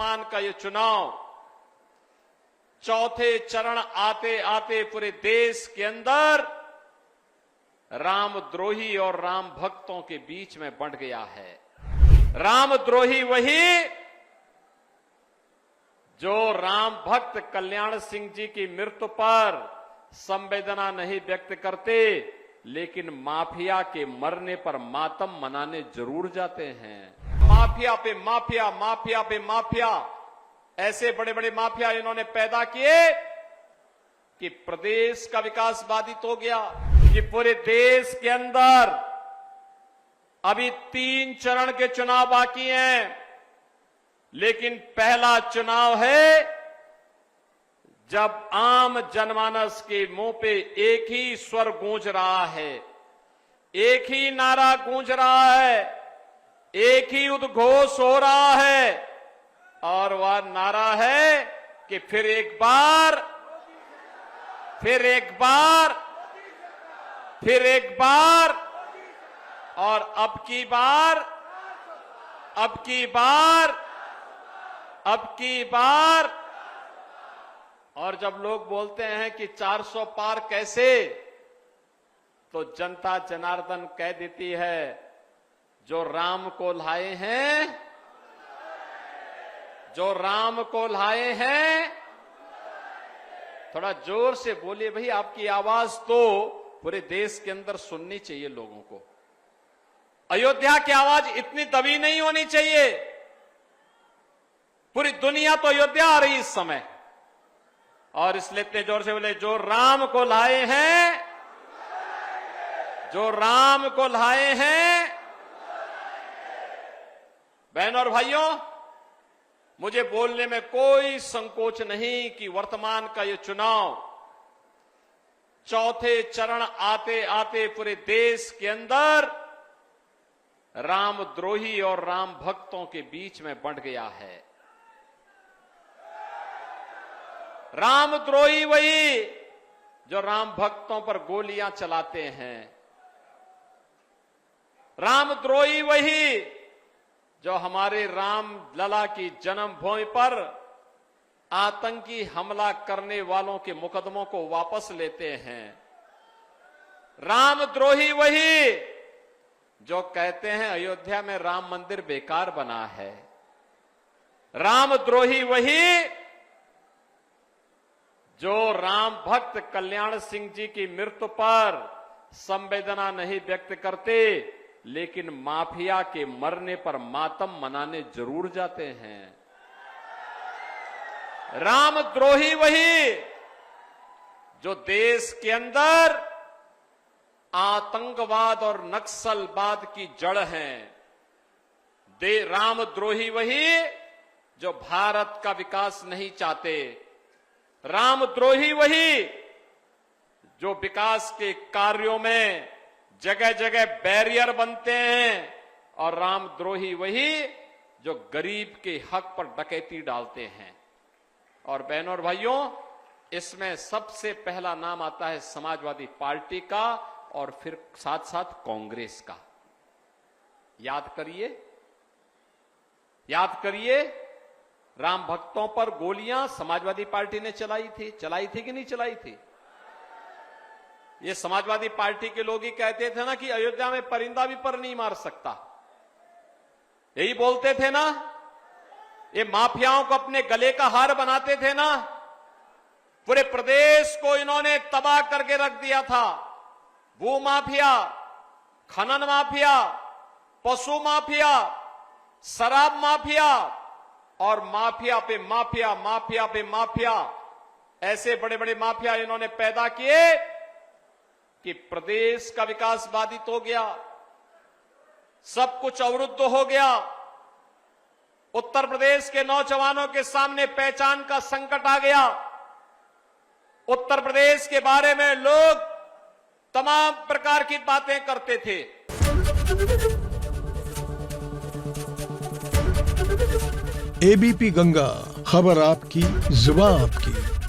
वर्तमान का ये चुनाव चौथे चरण आते आते पूरे देश के अंदर रामद्रोही और राम भक्तों के बीच में बंट गया है। रामद्रोही वही जो राम भक्त कल्याण सिंह जी की मृत्यु पर संवेदना नहीं व्यक्त करते, लेकिन माफिया के मरने पर मातम मनाने जरूर जाते हैं। माफिया पे माफिया, माफिया पे माफिया, ऐसे बड़े बड़े माफिया इन्होंने पैदा किए कि प्रदेश का विकास बाधित हो गया। कि पूरे देश के अंदर अभी 3 चरण के चुनाव बाकी हैं, लेकिन पहला चुनाव है जब आम जनमानस के मुंह पे एक ही स्वर गूंज रहा है, एक ही नारा गूंज रहा है, एक ही उद्घोष हो रहा है, और वह नारा है कि फिर एक बार, फिर एक बार, फिर एक बार, और अब की बार, अब की बार, अब की बार। और जब लोग बोलते हैं कि 400 पार कैसे, तो जनता जनार्दन कह देती है, जो राम को लाए हैं, जो राम को लाए हैं। थोड़ा जोर से बोलिए भाई, आपकी आवाज तो पूरे देश के अंदर सुननी चाहिए लोगों को। अयोध्या की आवाज इतनी दबी नहीं होनी चाहिए। पूरी दुनिया तो अयोध्या आ रही इस समय, और इसलिए इतने जोर से बोले, जो राम को लाए हैं, जो राम को लाए हैं। बहनों और भाइयों, मुझे बोलने में कोई संकोच नहीं कि वर्तमान का ये चुनाव चौथे चरण आते आते पूरे देश के अंदर रामद्रोही और राम भक्तों के बीच में बंट गया है। रामद्रोही वही जो राम भक्तों पर गोलियां चलाते हैं। रामद्रोही वही जो हमारे राम लला की जन्मभूमि पर आतंकी हमला करने वालों के मुकदमों को वापस लेते हैं। रामद्रोही वही जो कहते हैं अयोध्या में राम मंदिर बेकार बना है। रामद्रोही वही जो राम भक्त कल्याण सिंह जी की मृत्यु पर संवेदना नहीं व्यक्त करते, लेकिन माफिया के मरने पर मातम मनाने जरूर जाते हैं। रामद्रोही वही जो देश के अंदर आतंकवाद और नक्सलवाद की जड़ हैं। रामद्रोही वही जो भारत का विकास नहीं चाहते। रामद्रोही वही जो विकास के कार्यों में जगह जगह बैरियर बनते हैं, और रामद्रोही वही जो गरीब के हक पर डकैती डालते हैं। और बहनों और भाइयों, इसमें सबसे पहला नाम आता है समाजवादी पार्टी का, और फिर साथ साथ कांग्रेस का। याद करिए, याद करिए, राम भक्तों पर गोलियां समाजवादी पार्टी ने चलाई थी कि नहीं चलाई थी? ये समाजवादी पार्टी के लोग ही कहते थे ना कि अयोध्या में परिंदा भी पर नहीं मार सकता। यही बोलते थे ना। ये माफियाओं को अपने गले का हार बनाते थे ना। पूरे प्रदेश को इन्होंने तबाह करके रख दिया था। भू माफिया, खनन माफिया, पशु माफिया, शराब माफिया, और माफिया पे माफिया, माफिया पे माफिया, ऐसे बड़े बड़े माफिया इन्होंने पैदा किए कि प्रदेश का विकास बाधित हो गया, सब कुछ अवरुद्ध हो गया। उत्तर प्रदेश के नौजवानों के सामने पहचान का संकट आ गया। उत्तर प्रदेश के बारे में लोग तमाम प्रकार की बातें करते थे। एबीपी गंगा, खबर आपकी, जुबान आपकी।